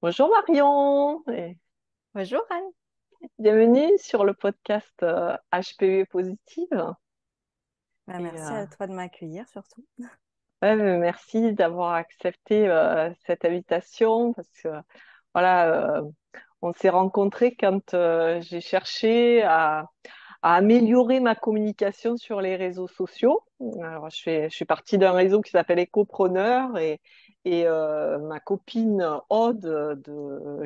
Bonjour Marion, et Bonjour Anne. bienvenue sur le podcast HPV Positive. Bah, Et, merci à toi de m'accueillir surtout. ouais, merci d'avoir accepté cette invitation parce que voilà, on s'est rencontrés quand j'ai cherché à améliorer ma communication sur les réseaux sociaux. Alors, je suis partie d'un réseau qui s'appelle Ecopreneur et ma copine Aude,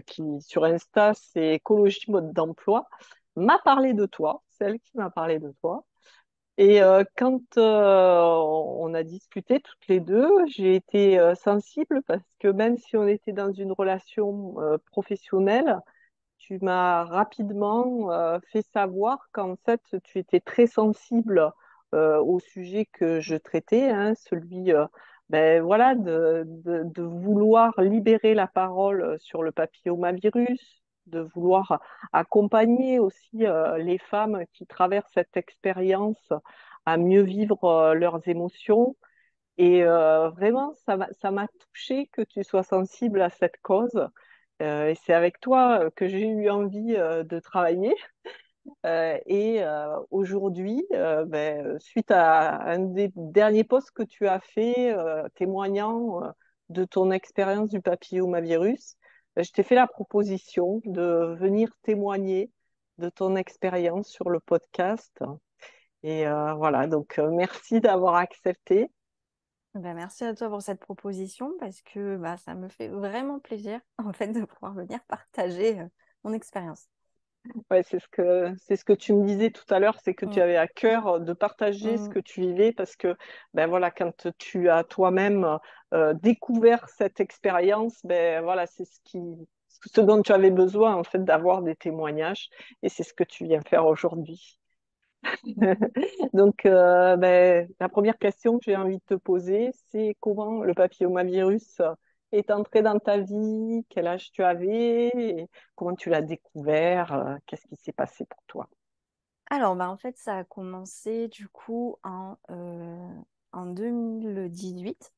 qui sur Insta, c'est Écologie Mode d'Emploi, m'a parlé de toi, celle qui m'a parlé de toi. Et quand on a discuté toutes les deux, j'ai été sensible parce que même si on était dans une relation professionnelle, tu m'as rapidement fait savoir qu'en fait, tu étais très sensible au sujet que je traitais, hein, celui ben, voilà, de vouloir libérer la parole sur le papillomavirus, de vouloir accompagner aussi les femmes qui traversent cette expérience à mieux vivre leurs émotions. Et vraiment, ça m'a touché que tu sois sensible à cette cause. Et c'est avec toi que j'ai eu envie de travailler. Et aujourd'hui, ben, suite à un des derniers posts que tu as fait témoignant de ton expérience du papillomavirus, je t'ai fait la proposition de venir témoigner de ton expérience sur le podcast. Et voilà, donc merci d'avoir accepté. Bah, merci à toi pour cette proposition parce que ça me fait vraiment plaisir en fait de pouvoir venir partager mon expérience. Ouais, c'est ce que tu me disais tout à l'heure, c'est que tu Mm, avais à cœur de partager ce mm. que tu vivais parce que ben voilà, quand tu as toi-même découvert cette expérience, ben voilà, c'est ce dont tu avais besoin en fait d'avoir des témoignages et c'est ce que tu viens faire aujourd'hui. Donc ben, la première question que j'ai envie de te poser, c'est comment le papillomavirus est entré dans ta vie, quel âge tu avais, et comment tu l'as découvert, qu'est-ce qui s'est passé pour toi? Alors en fait ça a commencé du coup en 2018.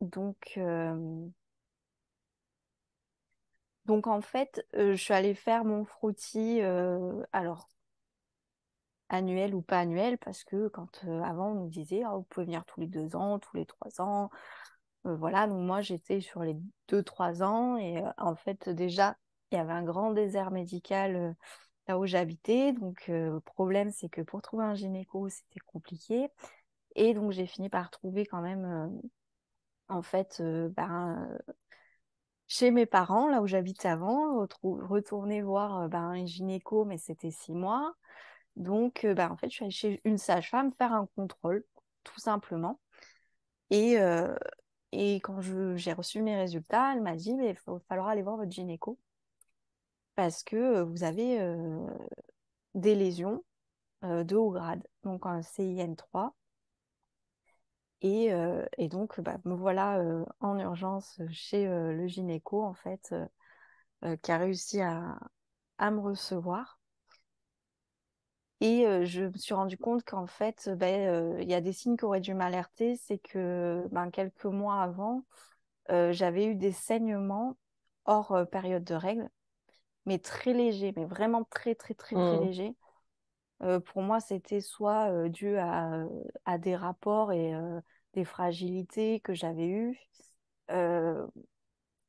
Donc, euh, donc en fait je suis allée faire mon frottis alors annuel ou pas annuel parce que quand avant on nous disait ah, vous pouvez venir tous les 2 ans, tous les 3 ans. Voilà, donc moi j'étais sur les 2, 3 ans et en fait déjà il y avait un grand désert médical là où j'habitais. Donc le problème c'est que pour trouver un gynéco c'était compliqué et donc j'ai fini par trouver quand même en fait chez mes parents là où j'habitais avant, retourner voir un gynéco mais c'était 6 mois. Donc en fait je suis allée chez une sage-femme faire un contrôle tout simplement. Et, et quand j'ai reçu mes résultats, elle m'a dit, mais il va falloir aller voir votre gynéco parce que vous avez des lésions de haut grade, donc un CIN3. Et donc, me voilà en urgence chez le gynéco, en fait, qui a réussi à me recevoir. Et je me suis rendu compte qu'en fait, il y a des signes qui auraient dû m'alerter. C'est que quelques mois avant, j'avais eu des saignements hors période de règles, mais très légers, mais vraiment très, très, très, très Hmm. légers. Pour moi, c'était soit dû à des rapports et des fragilités que j'avais eues, euh,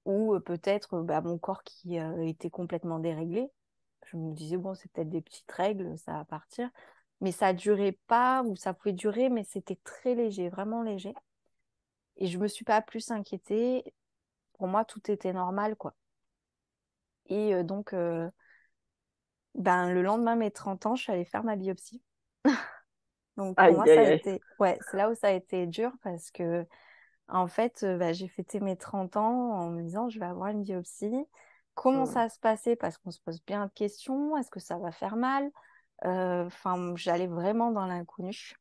ou peut-être mon corps qui était complètement déréglé. Je me disais, bon, c'est peut-être des petites règles, ça va partir. Mais ça durait pas, ou ça pouvait durer, mais c'était très léger, vraiment léger. Et je me suis pas plus inquiétée. Pour moi, tout était normal, quoi. Et le lendemain de mes 30 ans, je suis allée faire ma biopsie. Donc pour moi, Aïe, ça a aïe, aïe. été, ouais, c'est là où ça a été dur parce que, en fait, j'ai fêté mes 30 ans en me disant, je vais avoir une biopsie. Comment Hmm. ça va se passer? Parce qu'on se pose bien de questions. Est-ce que ça va faire mal? Enfin, j'allais vraiment dans l'inconnu.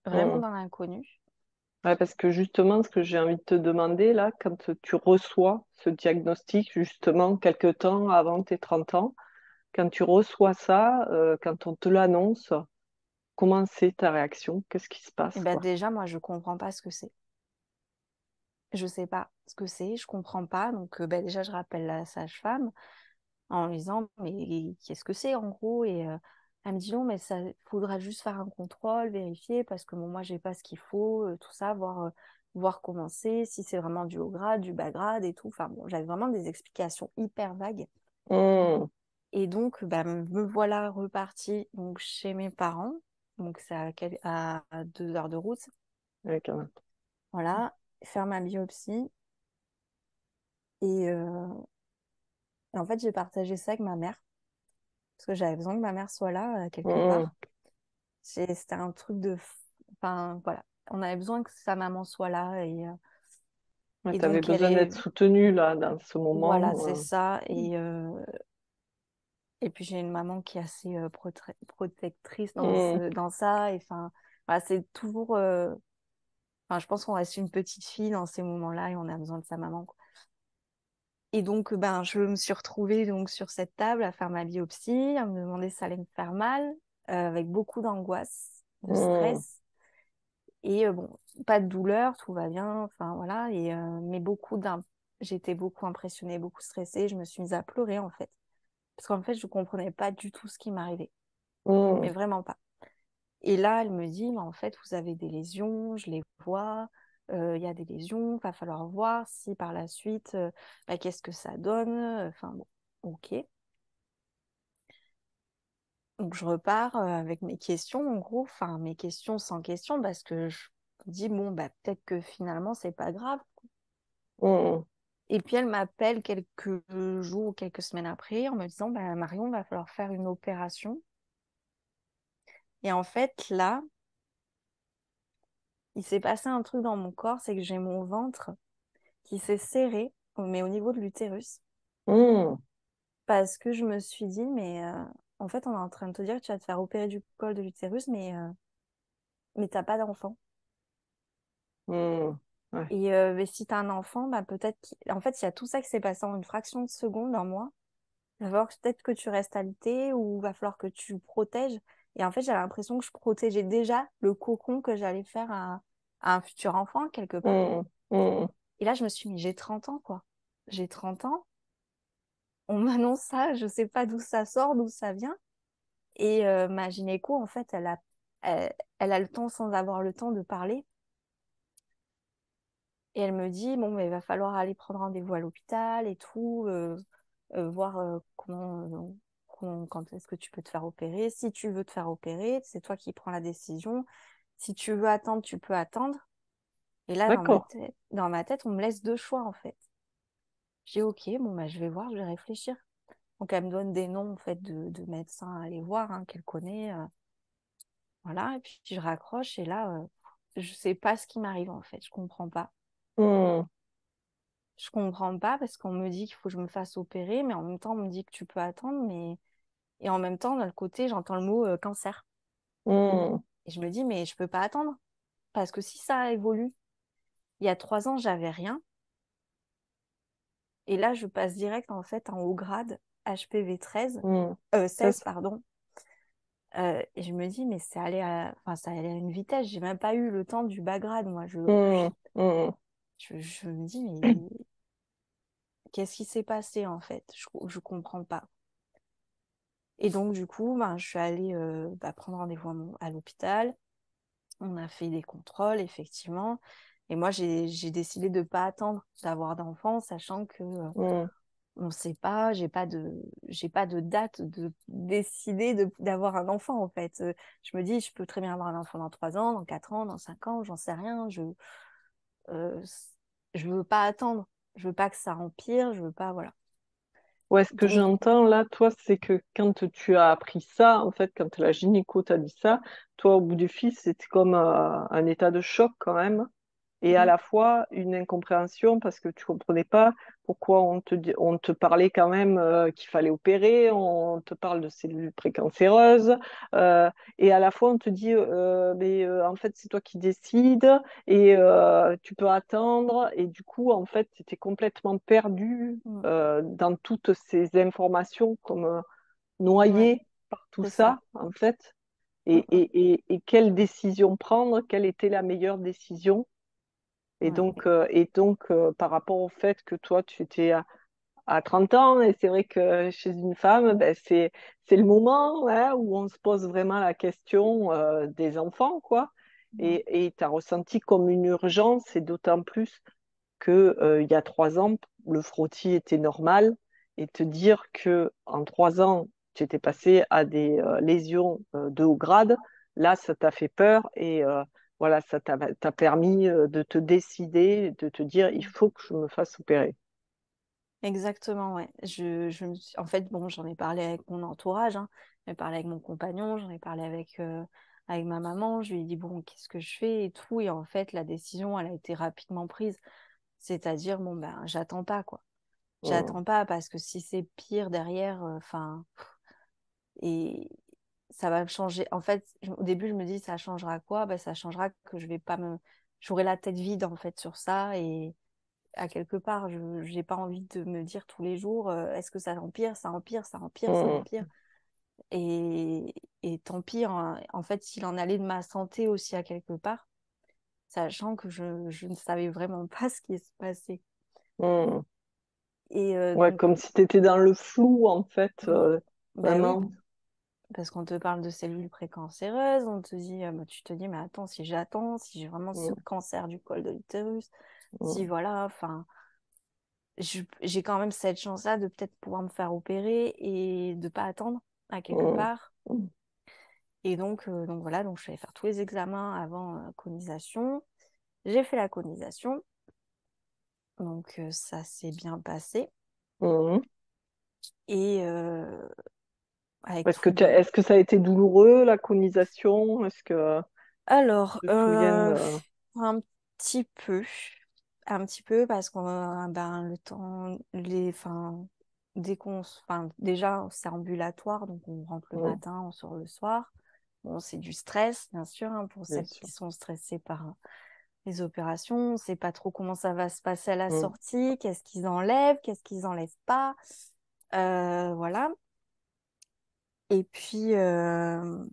Vraiment Hmm. dans l'inconnu. Ouais, parce que justement, ce que j'ai envie de te demander là, quand tu reçois ce diagnostic, justement, quelque temps avant tes 30 ans, quand tu reçois ça, quand on te l'annonce, comment c'est ta réaction? Qu'est-ce qui se Et passe, ben quoi? déjà, moi, je comprends pas ce que c'est. Je sais pas ce que c'est, je comprends pas. Donc, ben, déjà, je rappelle la sage-femme en lui disant, mais qu'est-ce que c'est en gros? Et elle me dit, non, mais ça faudra juste faire un contrôle, vérifier, parce que bon, moi, j'ai pas ce qu'il faut, tout ça, voir comment c'est, si c'est vraiment du haut grade, du bas grade et tout. Enfin, bon, j'avais vraiment des explications hyper vagues. Hmm. Et donc, bah, me voilà repartie donc, chez mes parents. Donc, c'est à 2 heures de route. Ouais, quand même. Voilà, faire ma biopsie. Et, et en fait, j'ai partagé ça avec ma mère. Parce que j'avais besoin que ma mère soit là, quelque Hmm. part. C'était un truc de... Enfin, voilà. On avait besoin que sa maman soit là. Ouais, Et tu avais donc, elle besoin d'être est... soutenue là, dans ce Voilà, c'est moment. ça. Et puis, j'ai une maman qui est assez protectrice Hmm. dans ça. Et enfin, voilà, c'est toujours... Enfin, je pense qu'on reste une petite fille dans ces moments-là et on a besoin de sa maman, quoi. Et donc, ben, je me suis retrouvée donc, sur cette table à faire ma biopsie, à me demander si ça allait me faire mal, avec beaucoup d'angoisse, de Hmm. stress. Et bon, pas de douleur, tout va bien, enfin voilà. Mais j'étais beaucoup impressionnée, beaucoup stressée. Je me suis mise à pleurer en fait. Parce qu'en fait, je ne comprenais pas du tout ce qui m'arrivait. Hmm. Mais vraiment pas. Et là, elle me dit, mais en fait, vous avez des lésions, je les vois, il y a des lésions, va falloir voir si par la suite, bah, qu'est-ce que ça donne. Enfin bon, ok. Donc je repars avec mes questions, en gros, enfin mes questions sans questions, parce que je me dis, bon, bah, peut-être que finalement, c'est pas grave. Hmm. Et puis elle m'appelle quelques jours ou quelques semaines après en me disant, bah, Marion, va falloir faire une opération. Et en fait, là, il s'est passé un truc dans mon corps, c'est que j'ai mon ventre qui s'est serré, mais au niveau de l'utérus, Hmm. parce que je me suis dit, mais en fait, on est en train de te dire que tu vas te faire opérer du col de l'utérus, mais t'as pas d'enfant. Hmm. Ouais. Mais si tu as un enfant, bah, en fait, il y a tout ça qui s'est passé en une fraction de seconde en moi. Il va falloir peut-être que tu restes alité ou il va falloir que tu protèges. Et en fait, j'avais l'impression que je protégeais déjà le cocon que j'allais faire à un futur enfant, quelque part. Hmm. Hmm. Et là, je me suis mis, j'ai 30 ans, quoi. J'ai 30 ans, on m'annonce ça, je sais pas d'où ça sort, d'où ça vient. Et ma gynéco, en fait, elle a le temps sans avoir le temps de parler. Et elle me dit, bon, mais il va falloir aller prendre rendez-vous à l'hôpital et tout, voir quand est-ce que tu peux te faire opérer. Si tu veux te faire opérer, c'est toi qui prends la décision. Si tu veux attendre, tu peux attendre. Et là, D'accord. dans ma tête, on me laisse deux choix, en fait. J'ai ok, bon, bah, je vais voir, je vais réfléchir. Donc, elle me donne des noms, en fait, de médecins à aller voir, hein, qu'elle connaît. Voilà, et puis je raccroche et là, je sais pas ce qui m'arrive, en fait. Je comprends pas. Hmm. Je comprends pas parce qu'on me dit qu'il faut que je me fasse opérer, mais en même temps, on me dit que tu peux attendre. Et en même temps, d'un côté, j'entends le mot cancer. Hmm. Et je me dis, mais je peux pas attendre. Parce que si ça évolue, il y a 3 ans, j'avais rien. Et là, je passe direct, en fait, en haut grade, HPV 13, Hmm. Ça, 16, pardon. Et je me dis, mais enfin, ça allait à une vitesse. J'ai même pas eu le temps du bas grade, moi. hmm. Hmm. Je me dis, mais qu'est-ce qui s'est passé, en fait? Je comprends pas. Et donc, du coup, ben, je suis allée prendre rendez-vous à l'hôpital. On a fait des contrôles, effectivement. Et moi, j'ai décidé de ne pas attendre d'avoir d'enfant, sachant que Hmm. on ne sait pas, j'ai pas de date de décider d'avoir un enfant, en fait. Je me dis, je peux très bien avoir un enfant dans 3 ans, dans 4 ans, dans 5 ans, j'en sais rien. Euh, je veux pas attendre. Je veux pas que ça empire, je veux pas, voilà. Ouais, ce que Donc, j'entends là, toi, c'est que quand tu as appris ça, en fait, quand la gynéco t'a dit ça, toi, au bout du fil, c'était comme un état de choc quand même, et à mm, la fois une incompréhension parce que tu comprenais pas pourquoi on te parlait quand même qu'il fallait opérer, on te parle de cellules précancéreuses, euh, et à la fois on te dit, mais en fait, c'est toi qui décides et tu peux attendre, et du coup, en fait, tu étais complètement perdu mm, dans toutes ces informations, comme ouais, noyé par tout c'est ça. ça, en fait. Et, Mm, mm. et quelle décision prendre? Quelle était la meilleure décision? Ouais. Et donc par rapport au fait que toi, tu étais à 30 ans, et c'est vrai que chez une femme, ben, c'est le moment hein, où on se pose vraiment la question des enfants, quoi. Ouais. Et tu as ressenti comme une urgence, et d'autant plus que il y a 3 ans, le frottis était normal, et te dire que en 3 ans, tu étais passé à des lésions de haut grade, là, ça t'a fait peur et voilà, ça t'a permis de te décider, de te dire, il faut que je me fasse opérer. Exactement, ouais. En fait, bon, j'en ai parlé avec mon entourage, hein. J'en ai parlé avec mon compagnon, j'en ai parlé avec ma maman. Je lui ai dit, bon, qu'est-ce que je fais et tout. Et en fait, la décision, elle a été rapidement prise. C'est-à-dire, bon, ben, j'attends pas, quoi. Mm, J'attends pas parce que si c'est pire derrière, enfin, et ça va me changer. En fait, au début, je me dis, ça changera quoi? Ben, ça changera que je vais pas me. J'aurai la tête vide, en fait, sur ça. Et à quelque part, je n'ai pas envie de me dire tous les jours, est-ce que ça empire, ça empire, ça empire, ça mm, empire. Et, et tant pis, hein. En fait, s'il en allait de ma santé aussi à quelque part, sachant que je ne savais vraiment pas ce qui se passait. mm. Et Ouais, donc, comme si tu étais dans le flou, en fait, ben oui, vraiment. parce qu'on te parle de cellules précancéreuses, on te dit, bah, tu te dis, mais attends, si j'attends, si j'ai vraiment ce Mm, cancer du col de l'utérus, si mm, voilà, enfin, j'ai quand même cette chance-là de peut-être pouvoir me faire opérer et de pas attendre à quelque mm, part. mm, Et donc voilà, donc je suis allée faire tous les examens avant conisation. J'ai fait la conisation, donc ça s'est bien passé. mm. Et avec tout le... Est-ce que ça a été douloureux, la conisation? Est-ce que Alors, tu te souviens de... un petit peu, un petit peu parce qu'on ben, le temps, enfin, enfin, déjà c'est ambulatoire, donc on rentre le Mm, matin, on sort le soir. Bon, c'est du stress, bien sûr, hein, pour bien celles sûr. qui sont stressées par les opérations. On ne sait pas trop comment ça va se passer à la Mm, sortie, qu'est-ce qu'ils enlèvent, qu'est-ce qu'ils enlèvent pas. Voilà. Et puis, euh,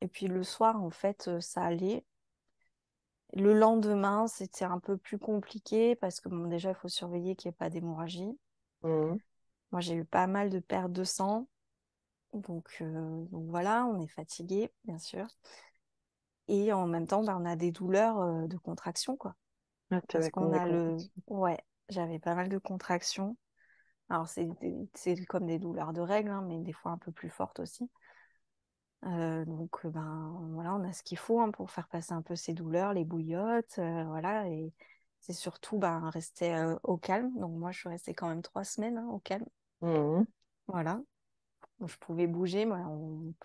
et puis le soir, en fait, ça allait. Le lendemain, c'était un peu plus compliqué parce que bon, déjà, il faut surveiller qu'il n'y ait pas d'hémorragie. mm, Moi, j'ai eu pas mal de pertes de sang. Donc voilà, on est fatigué, bien sûr. Et en même temps, ben, on a des douleurs de contraction, quoi. ah, Parce t'avais qu'on combien a compris? le... Ouais, j'avais pas mal de contractions. Alors, c'est comme des douleurs de règles, hein, mais des fois un peu plus fortes aussi. Ben, voilà, on a ce qu'il faut hein, pour faire passer un peu ces douleurs, les bouillottes, voilà. Et c'est surtout ben, rester au calme. Donc, moi, je suis restée quand même 3 semaines hein, au calme. Mm, Voilà. Donc, je pouvais bouger, mais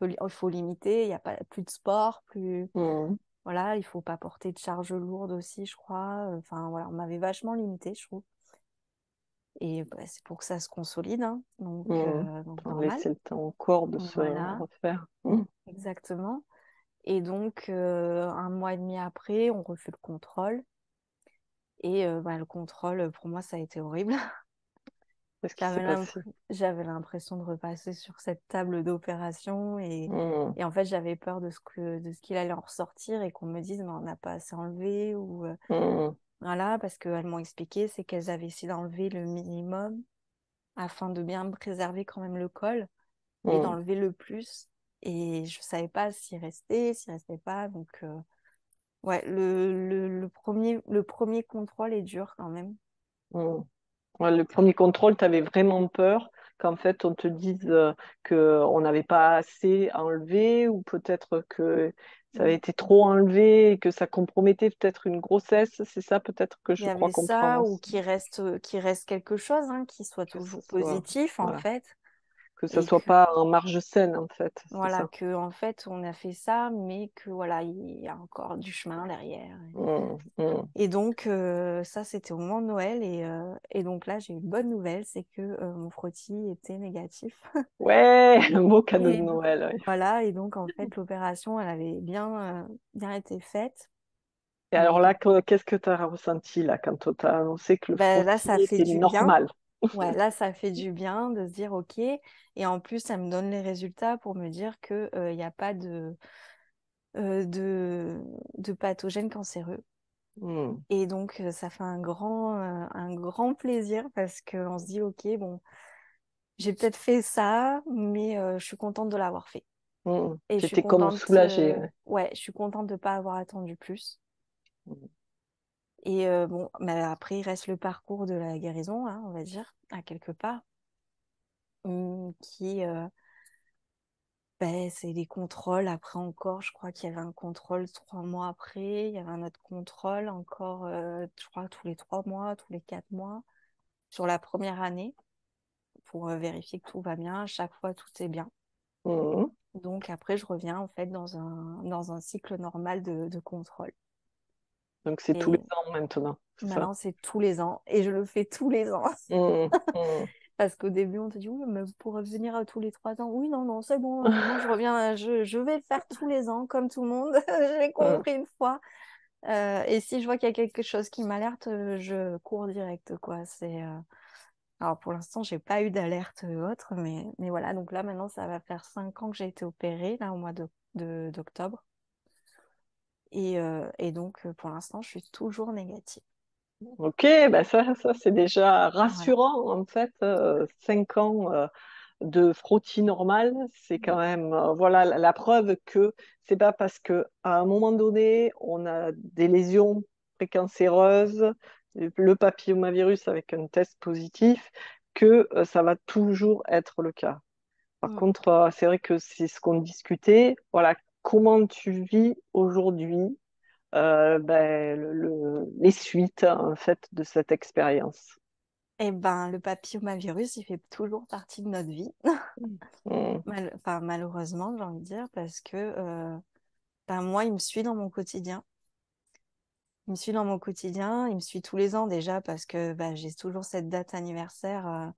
il faut limiter. Il n'y a pas plus de sport, plus. mm, Voilà, il faut pas porter de charge lourde aussi, je crois. Enfin, voilà, on m'avait vachement limité, je trouve. Et bah, c'est pour que ça se consolide, hein. mm. Donc Pour normal. laisser le temps au corps de se Voilà, refaire. Mm, exactement. Et donc, un mois et demi après, on refait le contrôle. Et bah, le contrôle, pour moi, ça a été horrible. qu'est-ce qui s'est passé? J'avais l'impression de repasser sur cette table d'opération. Mm, Et en fait, j'avais peur de ce qu'il allait en ressortir et qu'on me dise, mais on n'a pas assez enlevé. mm, Voilà, parce qu'elles m'ont expliqué, c'est qu'elles avaient essayé d'enlever le minimum afin de bien préserver quand même le col, mais mm, d'enlever le plus. Et je savais pas s'il restait pas. Ouais, le premier contrôle est dur quand même. mm. Ouais, le premier contrôle, tu avais vraiment peur qu'en fait on te dise qu'on n'avait pas assez enlevé ou peut-être que ça avait Mm. été trop enlevé et que ça compromettait peut-être une grossesse. C'est ça peut-être que Il y je crois avait ça, comprendre ou aussi. qu'il reste quelque chose, hein, qui soit Que ce toujours soit, positif en voilà, fait. que ça Et soit que, pas en marge saine en fait, c'est voilà, ça. que en fait, on a fait ça, mais que voilà, il y a encore du chemin derrière. Mm, mm. Et donc, ça, c'était au moment de Noël. Et donc là, j'ai une bonne nouvelle, c'est que mon frottis était négatif. Ouais, un beau cadeau de Et Noël. Ouais. voilà, et donc en fait, l'opération, elle avait bien été faite. Et alors Donc, là, qu'est-ce que tu as ressenti là quand on t'a annoncé que le ben, là, frottis ça fait était du bien. normal? Ouais, là, ça fait du bien de se dire, OK. Et en plus, ça me donne les résultats pour me dire qu'il n'y a pas euh, de, de pathogènes cancéreux. Mm, Et donc, ça fait un grand plaisir parce qu'on se dit, OK, bon, j'ai peut-être fait ça, mais je suis contente de l'avoir fait. mm. Et je suis T'étais comme contente, soulagée. Ouais. ouais, je suis contente de ne pas avoir attendu plus. Mm, Et bon, mais après, il reste le parcours de la guérison, hein, on va dire, à quelque part, qui, ben, c'est des contrôles. Après encore, je crois qu'il y avait un contrôle 3 mois après, il y avait un autre contrôle encore, je crois, tous les 3 mois, tous les 4 mois, sur la première année, pour vérifier que tout va bien. À chaque fois, tout est bien. mm. Donc après, je reviens en fait dans un cycle normal de contrôle. Donc c'est tous les Et ans maintenant, c'est ça? maintenant, c'est tous les ans. Et je le fais tous les ans. Mm, mm, Parce qu'au début, on te dit, oui, mais vous pourrez venir tous les 3 ans. Oui, non, non, c'est bon. Moi, je reviens, je vais le faire tous les ans, comme tout le monde. J'ai mm. compris une fois. Et si je vois qu'il y a quelque chose qui m'alerte, je cours direct, quoi. Alors, pour l'instant, j'ai pas eu d'alerte autre, mais voilà. Donc là, maintenant, ça va faire 5 ans que j'ai été opérée, là, au mois d'octobre. Et donc, pour l'instant, je suis toujours négative. Ok, ben ça c'est déjà Voilà. rassurant en fait. 5 ans de frottis normal, c'est quand même voilà la preuve que c'est pas parce que à un moment donné on a des lésions précancéreuses, le papillomavirus avec un test positif, que ça va toujours être le cas. Par Mm. contre, c'est vrai que c'est ce qu'on discutait. Voilà, comment tu vis aujourd'hui ben, les suites en fait de cette expérience. Eh ben, le papillomavirus, il fait toujours partie de notre vie. Mm, Enfin, malheureusement, j'ai envie de dire, parce que ben, moi, il me suit dans mon quotidien. Il me suit dans mon quotidien, il me suit tous les ans déjà, parce que ben, j'ai toujours cette date anniversaire.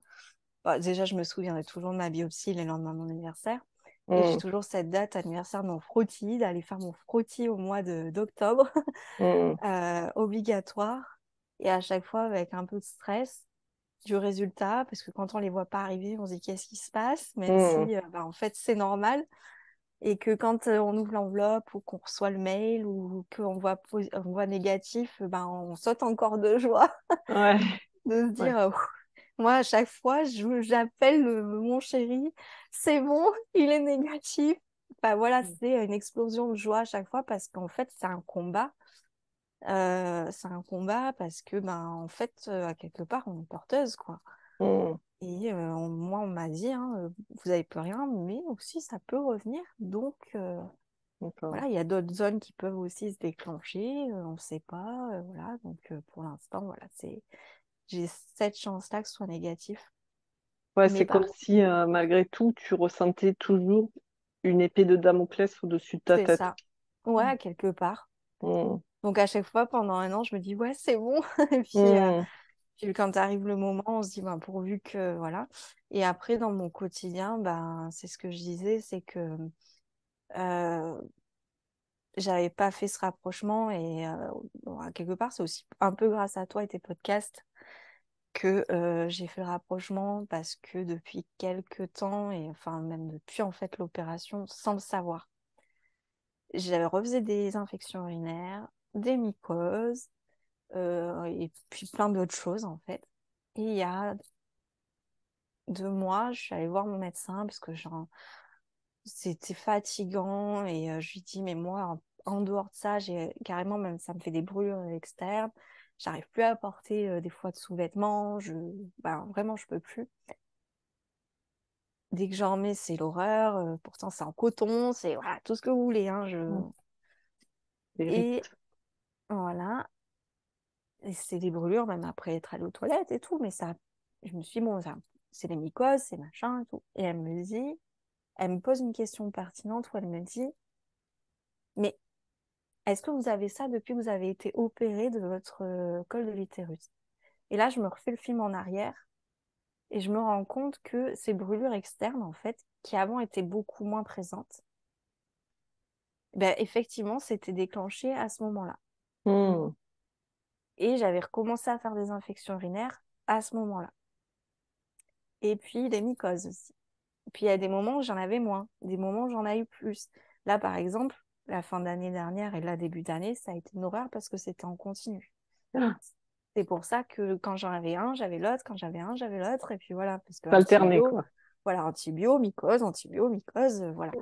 Bah, déjà, je me souviendrai toujours de ma biopsie les lendemains de mon anniversaire. Et j'ai mm, toujours cette date anniversaire de mon frottis, d'aller faire mon frottis au mois d'octobre, mm, obligatoire. Et à chaque fois, avec un peu de stress du résultat, parce que quand on les voit pas arriver, on se dit qu'est-ce qui se passe, même mm, si bah, en fait c'est normal, et que quand on ouvre l'enveloppe ou qu'on reçoit le mail ou qu'on on voit négatif, ben, on saute encore de joie ouais, de se ouais, dire, moi à chaque fois, j'appelle mon chéri, c'est bon, il est négatif. Enfin voilà, c'est une explosion de joie à chaque fois parce qu'en fait c'est un combat. C'est un combat parce que ben en fait à quelque part on est porteuse quoi. mm, Et moi, on m'a dit, hein, vous n'avez plus rien, mais aussi ça peut revenir. Donc, d'accord. voilà, il y a d'autres zones qui peuvent aussi se déclencher. On ne sait pas. Voilà, donc pour l'instant, voilà, j'ai cette chance-là que ce soit négatif. Ouais, Mais c'est comme par si malgré tout, tu ressentais toujours une épée de Damoclès au-dessus de ta c'est tête. ça. Ouais, quelque part. Mm, Donc à chaque fois, pendant un an, je me dis, ouais, c'est bon. Et mm, puis quand arrive le moment, on se dit, ben, pourvu que, voilà. Et après, dans mon quotidien, ben, c'est ce que je disais, c'est que euh, j'avais pas fait ce rapprochement et bon, à quelque part, c'est aussi un peu grâce à toi et tes podcasts que j'ai fait le rapprochement parce que depuis quelques temps et enfin même depuis en fait l'opération, sans le savoir, j'avais refait des infections urinaires, des mycoses et puis plein d'autres choses en fait. Et il y a 2 mois, je suis allée voir mon médecin parce que genre, c'était fatigant et je lui dis, mais moi, en dehors de ça, j'ai carrément, même ça me fait des brûlures externes. J'arrive plus à porter des fois de sous-vêtements. Ben, vraiment, je peux plus. Dès que j'en mets, c'est l'horreur. Pourtant, c'est en coton, c'est voilà, tout ce que vous voulez. Hein, mm. Et Hérite. voilà. Et c'est des brûlures, même après être allée aux toilettes et tout. Mais ça, je me suis dit, bon, c'est les mycoses, c'est machin et tout. Et elle me pose une question pertinente où elle me dit, mais est-ce que vous avez ça depuis que vous avez été opéré de votre col de l'utérus? Et là, je me refais le film en arrière et je me rends compte que ces brûlures externes, en fait, qui avant étaient beaucoup moins présentes, ben, effectivement, c'était déclenché à ce moment-là. Mm, Et j'avais recommencé à faire des infections urinaires à ce moment-là. Et puis des mycoses aussi. Puis il y a des moments où j'en avais moins, des moments où j'en ai eu plus. Là, par exemple, la fin d'année dernière et là, début d'année, ça a été une horreur parce que c'était en continu. Ah, C'est pour ça que quand j'en avais un, j'avais l'autre, quand j'avais un, j'avais l'autre, et puis voilà, parce que alterner, quoi. voilà, mycose, voilà.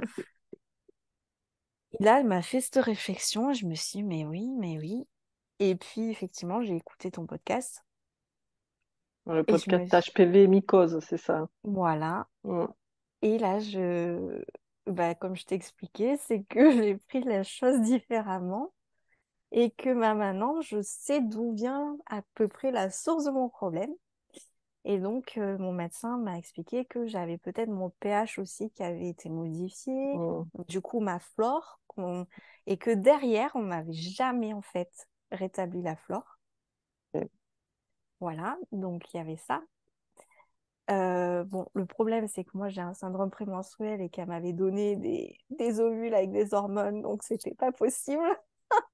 Et là, elle m'a fait cette réflexion, et je me suis dit, mais oui, mais oui. Et puis, effectivement, j'ai écouté ton podcast, Le et je me podcast suis, HPV mycose, c'est ça. voilà. Mm. Et là, bah, comme je t'expliquais, c'est que j'ai pris la chose différemment, et que bah, maintenant, je sais d'où vient à peu près la source de mon problème. Et donc, mon médecin m'a expliqué que j'avais peut-être mon pH aussi qui avait été modifié, Mm. du coup ma flore, et que derrière, on m'avait jamais en fait rétabli la flore. Ok. Voilà, donc il y avait ça. Bon, le problème, c'est que moi, j'ai un syndrome prémenstruel et qu'elle m'avait donné des ovules avec des hormones, donc c'était pas possible.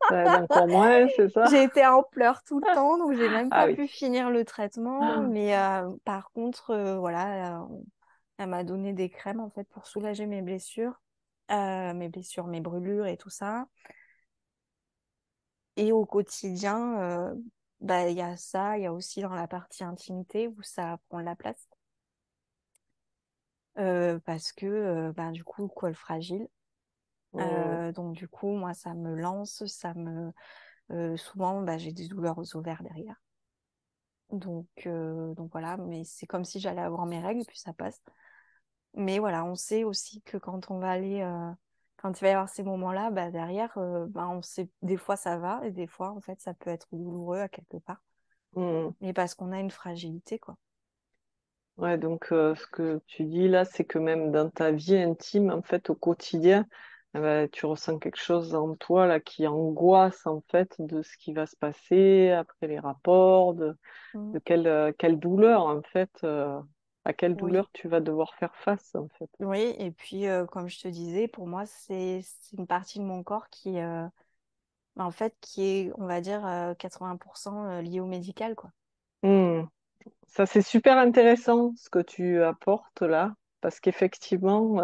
Ça aide encore moins, c'est ça? J'ai été en pleurs tout le temps, donc j'ai même Ah pas oui. pu finir le traitement. Mais par contre, voilà, elle m'a donné des crèmes en fait pour soulager mes brûlures et tout ça. Et au quotidien, bah il y a ça, il y a aussi dans la partie intimité où ça prend de la place. Parce que bah, du coup, col fragile. Mm. Donc du coup, moi, ça me lance, souvent, bah, j'ai des douleurs aux ovaires derrière. Donc voilà, mais c'est comme si j'allais avoir mes règles, puis ça passe. Mais voilà, on sait aussi que quand il va y avoir ces moments-là, bah, derrière, bah, on sait, des fois ça va, et des fois, en fait, ça peut être douloureux à quelque part. Mm. Mais parce qu'on a une fragilité, quoi. Ouais, donc ce que tu dis là, c'est que même dans ta vie intime, en fait, au quotidien, tu ressens quelque chose en toi là qui angoisse en fait de ce qui va se passer après les rapports, Mm. de quelle douleur en fait, à quelle Oui, douleur tu vas devoir faire face en fait. oui, et puis comme je te disais, pour moi, c'est une partie de mon corps bah, en fait, qui est, on va dire, 80% liée au médical, quoi. Hmm. Ça, c'est super intéressant ce que tu apportes là, parce qu'effectivement,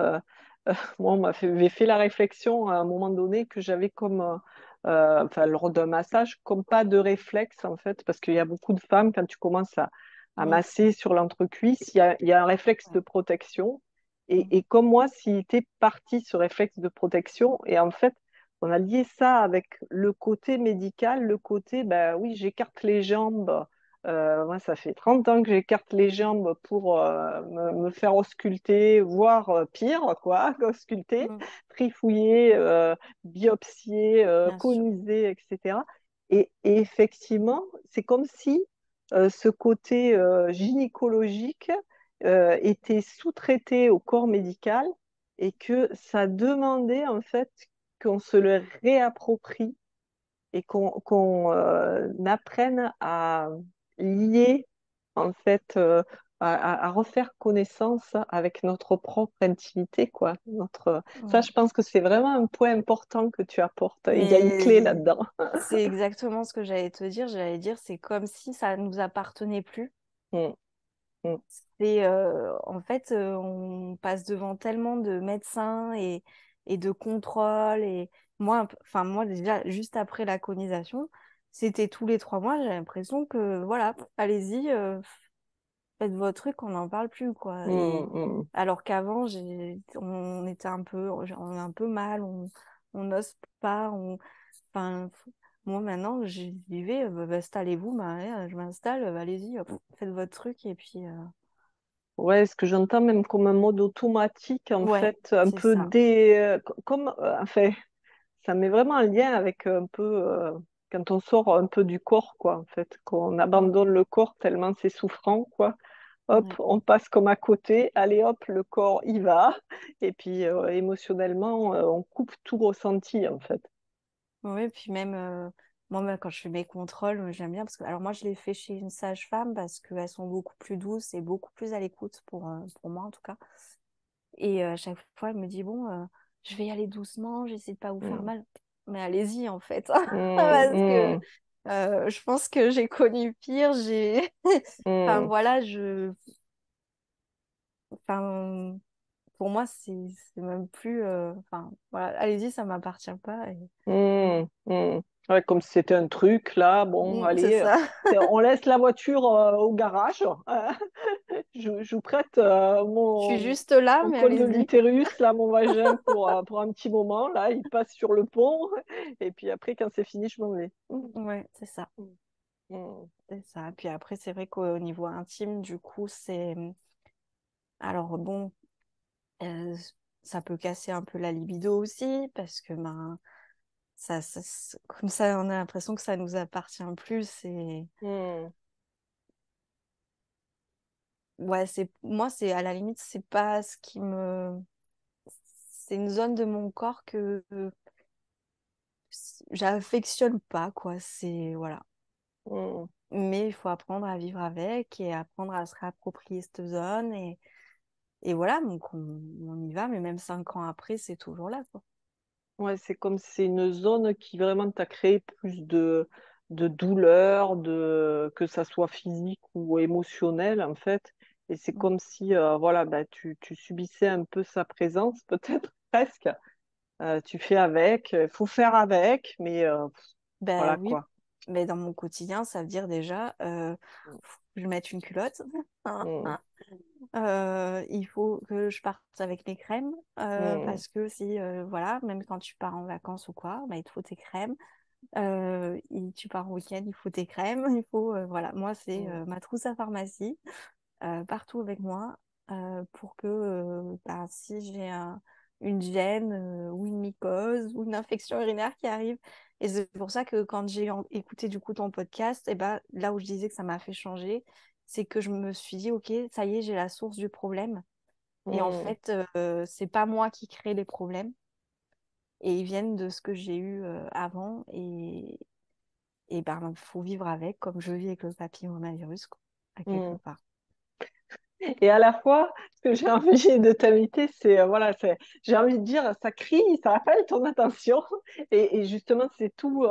moi, on m'avait fait la réflexion à un moment donné que j'avais comme, enfin, lors d'un massage, comme pas de réflexe en fait, parce qu'il y a beaucoup de femmes, quand tu commences à Mm. masser sur l'entrecuisse, il y a un réflexe de Ouais. protection. Mm. Et comme moi, s'il était parti ce réflexe de protection, et en fait, on a lié ça avec le côté médical, le côté, ben oui, j'écarte les jambes. Moi, ça fait 30 ans que j'écarte les jambes pour me faire ausculter, voire pire, quoi, ausculter, Mm. trifouiller, biopsier, Bien sûr. coniser, etc. Et effectivement, c'est comme si ce côté gynécologique était sous-traité au corps médical et que ça demandait en fait qu'on se le réapproprie et qu'on apprenne à lier, en fait, à refaire connaissance avec notre propre intimité, quoi. Ça, Mm. je pense que c'est vraiment un point important que tu apportes. Il y a une clé Mais là-dedans. c'est exactement ce que j'allais te dire. J'allais dire, c'est comme si ça ne nous appartenait plus. Mm, mm, En fait, on passe devant tellement de médecins et de contrôles. Et enfin, moi, déjà, juste après la conisation, c'était tous les 3 mois, j'ai l'impression que, voilà, allez-y, faites votre truc, on n'en parle plus, quoi. mm, Et mm. alors qu'avant, on est un peu mal, on n'ose pas, enfin, moi maintenant, j'y vais, bah, installez-vous, bah, ouais, je m'installe, allez-y, faites votre truc, et puis, Ouais, ce que j'entends même comme un mode automatique, en ouais, fait, un c'est peu ça. comme, enfin, ça met vraiment un lien avec un peu quand on sort un peu du corps, quoi, en fait, qu'on Mm, abandonne le corps tellement c'est souffrant, quoi. Hop, ouais. on passe comme à côté, allez hop, le corps y va, et puis émotionnellement, on coupe tout ressenti, en fait. Ouais, puis même, moi, bah, quand je fais mes contrôles, j'aime bien, parce que, alors moi, je les fais chez une sage-femme, parce qu'elles sont beaucoup plus douces et beaucoup plus à l'écoute, pour moi, en tout cas. Et à chaque fois, elle me dit, bon, je vais y aller doucement, j'essaie de pas vous faire Mm. mal. Mais allez-y, en fait. Mm, Parce que mm, je pense que j'ai connu pire. Enfin, mm, voilà, Enfin, pour moi, c'est même plus. Enfin, voilà, allez-y, ça m'appartient pas. Ouais, comme si c'était un truc, là, bon, C'est allez, ça. on laisse la voiture au garage. Je vous prête Je suis juste là, mon mais col de allez-y. l'utérus, là, mon vagin pour un petit moment. Là, il passe sur le pont. Et puis après, quand c'est fini, je m'en vais. Ouais, c'est ça. Mm. C'est ça. Puis après, c'est vrai qu'au niveau intime, du coup, c'est. Alors bon, euh, ça peut casser un peu la libido aussi, parce que ben, comme ça, on a l'impression que ça nous appartient plus. Et Mm. ouais, moi, c'est à la limite, c'est pas ce qui me. C'est une zone de mon corps que j'affectionne pas, quoi. C'est voilà. Mm. Mais il faut apprendre à vivre avec et apprendre à se réapproprier cette zone. Et voilà, donc on y va, mais même 5 ans après, c'est toujours là, quoi. Ouais, c'est comme si c'est une zone qui vraiment t'a créé plus de douleur, que ça soit physique ou émotionnel, en fait. Et c'est Mm. comme si voilà, bah, tu subissais un peu sa présence, peut-être presque. Tu fais avec, il faut faire avec, mais Ben voilà oui, quoi. mais dans mon quotidien, ça veut dire déjà, faut que je mette une culotte. Mm, Il faut que je parte avec mes crèmes, mm, parce que si, voilà, même quand tu pars en vacances ou quoi, bah, il te faut tes crèmes. Tu pars au week-end, il faut tes crèmes. Il faut, voilà, moi, c'est mm, ma trousse à pharmacie, partout avec moi, pour que bah, si j'ai une gêne ou une mycose ou une infection urinaire qui arrive. Et c'est pour ça que quand j'ai écouté du coup ton podcast, et ben, là où je disais que ça m'a fait changer, c'est que je me suis dit, ok, ça y est, j'ai la source du problème. Et en mm, fait, c'est pas moi qui crée les problèmes. Et ils viennent de ce que j'ai eu avant. Et ben, faut vivre avec, comme je vis avec le papillomavirus, quoi, à quelque mm. part. Et à la fois, ce que j'ai envie de t'inviter, c'est voilà, j'ai envie de dire, ça crie, ça appelle ton attention. Et justement, c'est tout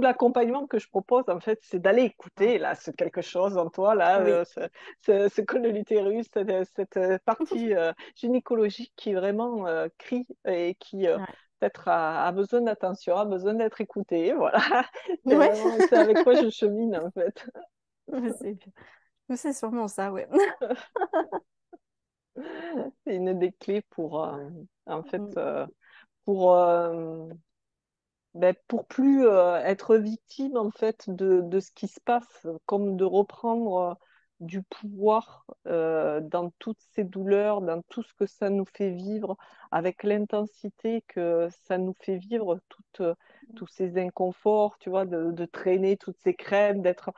l'accompagnement que je propose, en fait, c'est d'aller Ouais. écouter là, ce quelque chose en toi, là, Oui. ce col de l'utérus, cette partie gynécologique qui vraiment crie et qui Ouais. peut-être a besoin d'attention, a besoin d'être écoutée. Voilà, c'est Ouais. vraiment c'est avec quoi je chemine, en fait. C'est bien. C'est sûrement ça, ouais. C'est une des clés pour, en fait, Mm. pour ben, pour plus être victime en fait de ce qui se passe, comme de reprendre du pouvoir dans toutes ces douleurs, dans tout ce que ça nous fait vivre, avec l'intensité que ça nous fait vivre, tous ces inconforts, tu vois, de traîner toutes ces crèmes, d'être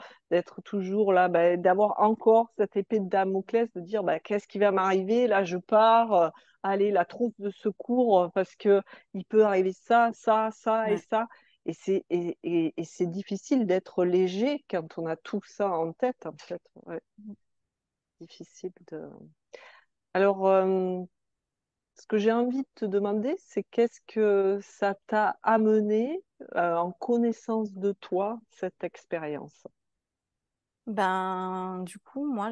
toujours là, ben, d'avoir encore cette épée de Damoclès, de dire ben, qu'est-ce qui va m'arriver, là je pars, allez, la trousse de secours, parce que il peut arriver ça, ça, ça et Ouais. ça. Et c'est difficile d'être léger quand on a tout ça en tête, en fait. Ouais, difficile de... Alors, ce que j'ai envie de te demander, c'est qu'est-ce que ça t'a amené en connaissance de toi, cette expérience? Ben, du coup, moi,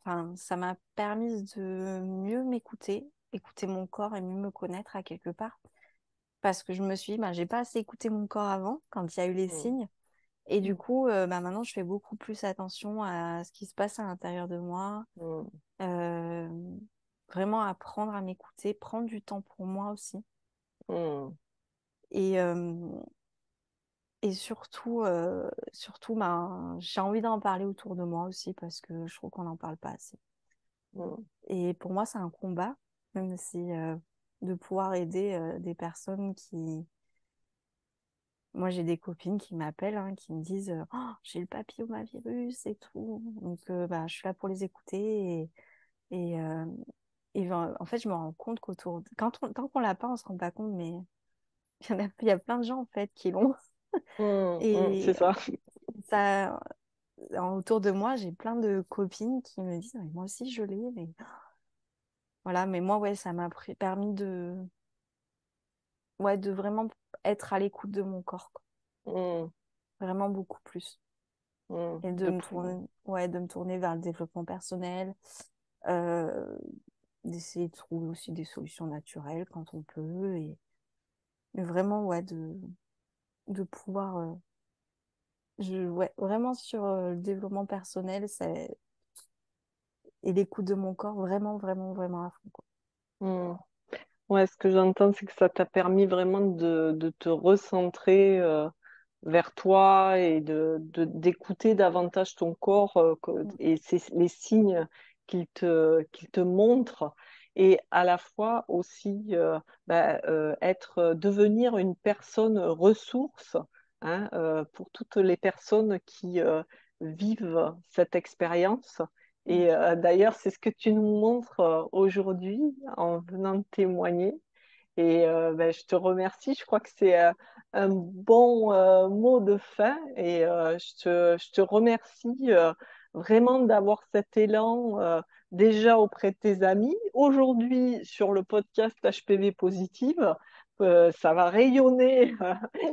enfin, ça m'a permis de mieux m'écouter, écouter mon corps et mieux me connaître à quelque part. Parce que je me suis dit, ben, j'ai pas assez écouté mon corps avant, quand il y a eu les Mm, signes. Et du mm, coup, ben, maintenant, je fais beaucoup plus attention à ce qui se passe à l'intérieur de moi. mm, Euh, Vraiment apprendre à m'écouter, prendre du temps pour moi aussi. mm, Et, et surtout ben, j'ai envie d'en parler autour de moi aussi parce que je trouve qu'on n'en parle pas assez. mm, Et pour moi, c'est un combat, même si de pouvoir aider des personnes qui... Moi, j'ai des copines qui m'appellent, hein, qui me disent oh, j'ai le papillomavirus et tout. Donc, bah, je suis là pour les écouter. Et, euh, ben, en fait, je me rends compte tant qu'on l'a pas, on se rend pas compte, mais il y a plein de gens en fait qui l'ont. c'est Et ça. ça, autour de moi, j'ai plein de copines qui me disent mais moi aussi je l'ai. Mais voilà, mais moi, ouais, ça m'a permis ouais, de vraiment être à l'écoute de mon corps, quoi. Mm, Vraiment beaucoup plus. mm, Et de plus. ouais, de me tourner vers le développement personnel, euh, d'essayer de trouver aussi des solutions naturelles quand on peut. Et vraiment, ouais, de pouvoir. Ouais, vraiment sur le développement personnel et l'écoute de mon corps, vraiment, vraiment, vraiment à fond, quoi. Hmm. Ouais, ce que j'entends, c'est que ça t'a permis vraiment de te recentrer vers toi et d'écouter davantage ton corps Mm. et les signes qu'il te montre. Et à la fois aussi devenir une personne ressource, hein, pour toutes les personnes qui vivent cette expérience. Mm. Et d'ailleurs, c'est ce que tu nous montres aujourd'hui en venant de témoigner. Et je te remercie. Je crois que c'est un bon mot de fin. Et je te remercie vraiment d'avoir cet élan déjà auprès de tes amis. Aujourd'hui, sur le podcast HPV Positive, ça va rayonner.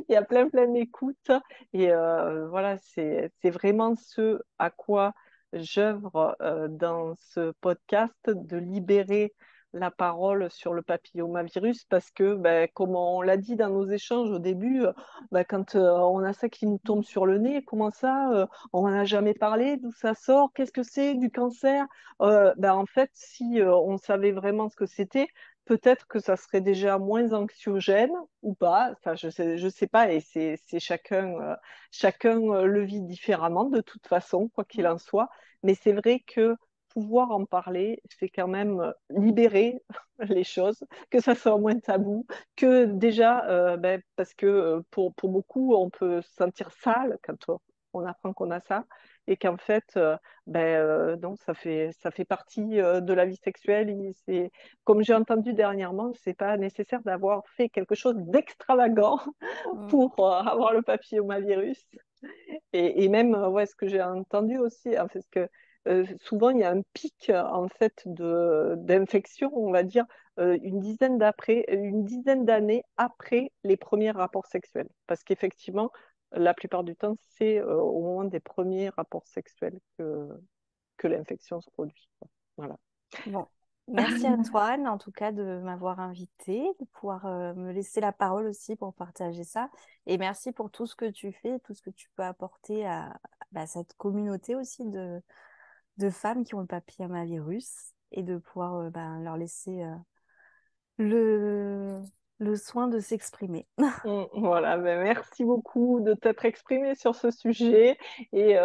Il y a plein d'écoutes. Et voilà, c'est vraiment ce à quoi j'œuvre dans ce podcast, de libérer la parole sur le papillomavirus parce que, ben, comme on l'a dit dans nos échanges au début, ben, quand on a ça qui nous tombe sur le nez, comment ça, on n'en a jamais parlé, d'où ça sort, qu'est-ce que c'est du cancer? Ben, en fait, si on savait vraiment ce que c'était, peut-être que ça serait déjà moins anxiogène ou pas. Enfin, je sais pas, et c'est chacun le vit différemment de toute façon, quoi qu'il en soit. Mais c'est vrai que pouvoir en parler, c'est quand même libérer les choses, que ça soit moins tabou, que déjà, parce que pour beaucoup, on peut se sentir sale quand on apprend qu'on a ça, et qu'en fait, non, ça fait partie de la vie sexuelle. Comme j'ai entendu dernièrement, c'est pas nécessaire d'avoir fait quelque chose d'extravagant Mm. pour avoir le papillomavirus. Et même, ouais, ce que j'ai entendu aussi, hein, parce que souvent il y a un pic en fait d'infection, on va dire, une dizaine d'années après les premiers rapports sexuels. Parce qu'effectivement, la plupart du temps, c'est au moment des premiers rapports sexuels que l'infection se produit. Voilà. Bon, merci à toi, Anne, en tout cas, de m'avoir invitée, de pouvoir me laisser la parole aussi pour partager ça. Et merci pour tout ce que tu fais, tout ce que tu peux apporter à bah, cette communauté aussi de femmes qui ont le papillomavirus et de pouvoir bah, leur laisser le, le soin de s'exprimer. Voilà, ben merci beaucoup de t'être exprimé sur ce sujet et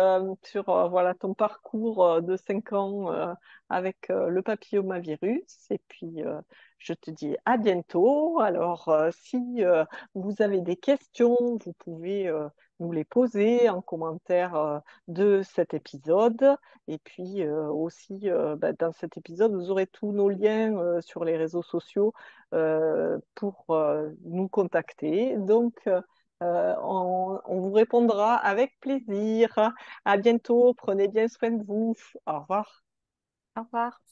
sur voilà, ton parcours de 5 ans avec le papillomavirus. Et puis, je te dis à bientôt. Alors, si vous avez des questions, vous pouvez nous les poser en commentaire de cet épisode. Et puis aussi, dans cet épisode, vous aurez tous nos liens sur les réseaux sociaux pour nous contacter. Donc, on vous répondra avec plaisir. À bientôt. Prenez bien soin de vous. Au revoir. Au revoir.